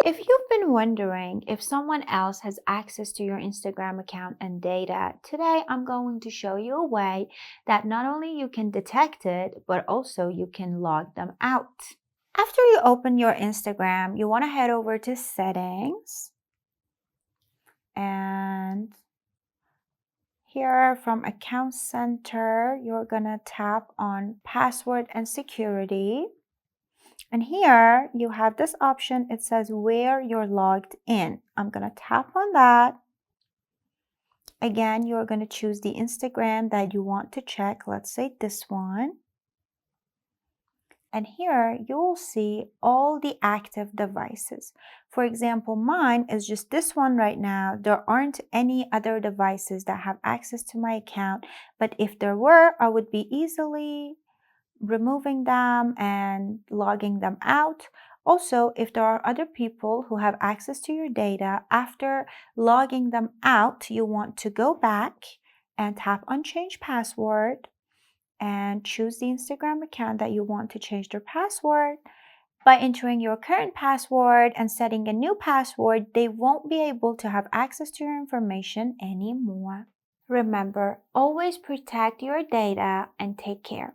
If you've been wondering if someone else has access to your Instagram account and data, today I'm going to show you a way that not only you can detect it, but also you can log them out. After you open your Instagram, you want to head over to Settings, and here from Account Center, you're going to tap on Password and Security. And here you have this option. It says where you're logged in. I'm going to tap on that. Again, you're going to choose the Instagram that you want to check. Let's say this one. And here you'll see all the active devices. For example, mine is just this one right now. There aren't any other devices that have access to my account, but if there were, I would be easily removing them and logging them out. Also, if there are other people who have access to your data, after logging them out, you want to go back and tap on Change Password and choose the Instagram account that you want to change their password. By entering your current password and setting a new password, they won't be able to have access to your information anymore. Remember, always protect your data and take care.